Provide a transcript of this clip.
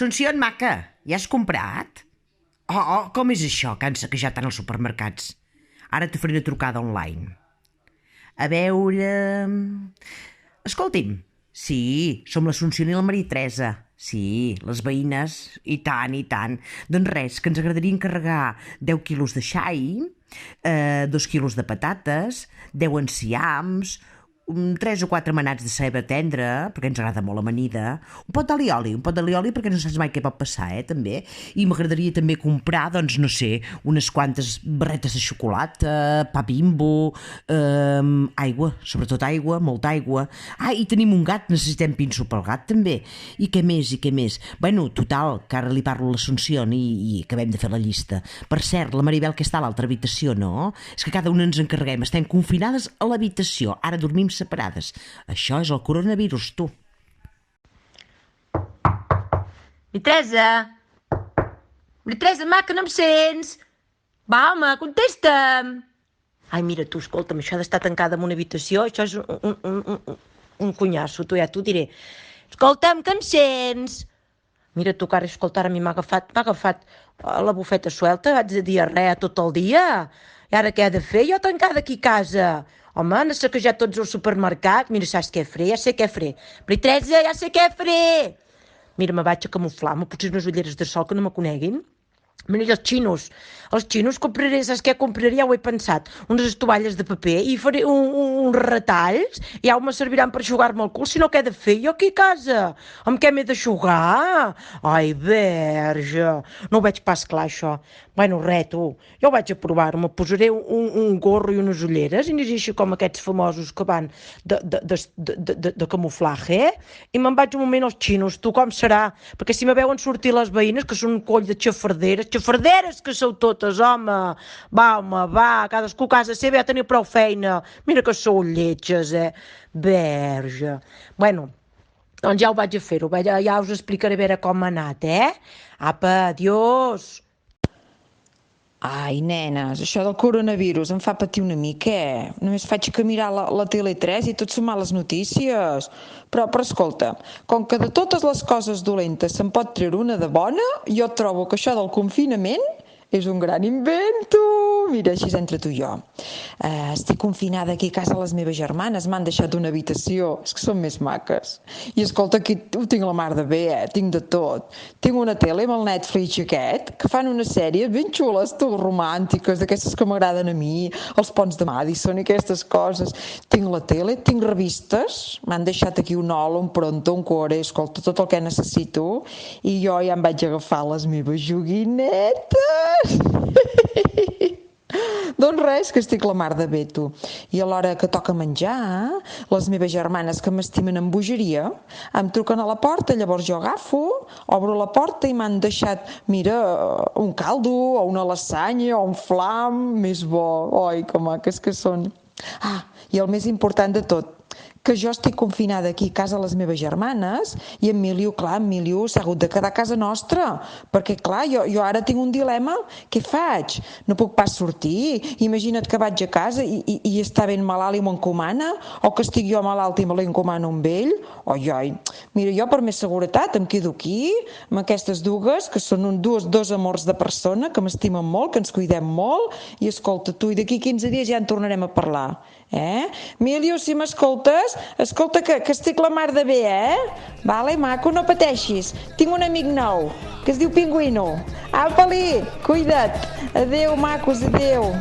Assumpció, maca, ja has comprat? Com és això, que han saquejat tant els supermercats? Ara te faré una trucada online. A veure... Escolti'm. Sí, som l'Assumpció i la Maria Teresa. Sí, les veïnes, i tant, i tant. Doncs res, que ens agradaria encarregar 10 quilos de xai, 2 quilos de patates, 10 enciams, 3 o 4 manats de ceba tendra, perquè ens agrada molt amanida, un pot d'alioli perquè no saps mai què pot passar, també. I m'agradaria també comprar, doncs, no sé, unes quantes barretes de xocolata, pa Bimbo, aigua, sobretot aigua, molta aigua. I tenim un gat, necessitem pinso pel gat, també. I què més? Bueno, total, que ara li parlo a l'Assumpció i acabem de fer la llista. Per cert, la Maribel que està a l'altra habitació, no? És que cada una ens encarreguem, estem confinades a l'habitació, ara dormim separades. Això és el coronavirus, tu. Teresa, maca, no em sents? Va, home, contesta'm. Ai, mira, tu, escolta'm, això d'estar tancada en una habitació, això és un cunyasso, tu, ja t'ho diré. Escolta'm, que em sents? Mira, tu, que ara a mi m'ha agafat la bufeta suelta, vaig de diarrea tot el dia. I ara què he de fer? Jo tancada aquí a casa. Home, han saquejat tots els supermercats. Mira, saps què faré? Ja sé què faré. Teresa, ja sé què faré. Mira, me vaig a camuflar, me potser unes ulleres de sol que no me coneguin. Mira, els xinos compraré, saps què compraré? Ja ho he pensat, unes estovalles de paper i faré uns retalls, ja me serviran per jugar-me el cul, si no què he de fer jo aquí a casa? Amb què m'he de jugar? Ai, verge, no ho veig pas clar això. Bueno, res, tu, jo ho vaig a provar, me posaré un gorro i unes ulleres i aniré així com aquests famosos que van de camuflatge, i me'n vaig un moment als xinos, tu, com serà? Perquè si me veuen sortir les veïnes, que són un coll de xafarderes que sou totes, home. Va, home, va, cadascú a casa seva ja teniu prou feina. Mira que sou lletges, verge. Bueno, doncs ja ho vaig a fer-ho, ja us explicaré a veure com ha anat, Apa, adiós. Ai, nenes, això del coronavirus em fa patir una mica, Només faig que mirar la Tele3 i tot són males notícies. Però escolta, com que de totes les coses dolentes se'n pot treure una de bona, jo trobo que això del confinament és un gran invento. Mira, així entre tu i jo. Estic confinada aquí a casa les meves germanes, m'han deixat una habitació, és que són més maques. I escolta, aquí ho tinc la mar de bé, tinc de tot. Tinc una tele amb el Netflix aquest, que fan unes sèries ben xules, tu, romàntiques, d'aquestes que m'agraden a mi, els ponts de Madison i aquestes coses. Tinc la tele, tinc revistes, m'han deixat aquí un Olo, un Pronto, un Core, escolta, tot el que necessito, i jo ja em vaig agafar les meves joguinetes. Doncs res, que estic la mar de bé, tu. I a l'hora que toca menjar, les meves germanes que m'estimen amb bogeria em truquen a la porta, llavors jo agafo, obro la porta i m'han deixat, mira, un caldo, o una lasanya, o un flam, més bo. Ai, que maques que són. I el més important de tot, que jo estic confinada aquí a casa les meves germanes i en Miliu s'ha hagut de quedar a casa nostra, perquè clar, jo ara tinc un dilema, què faig? No puc pas sortir, imagina't que vaig a casa i està ben malalt i m'ho encomana, o que estic jo malalt i me l'encomana un vell, mira, jo per més seguretat em quedo aquí, amb aquestes dues, que són dos amors de persona, que m'estimen molt, que ens cuidem molt, i escolta tu, i d'aquí 15 dies ja en tornarem a parlar, Miliu, si m'escoltes, escolta que estic la mar de bé, Vale, maco, no pateixis. Tinc un amic nou, que es diu Pingüino. Apa-li, cuida't. Adéu, macos, adéu.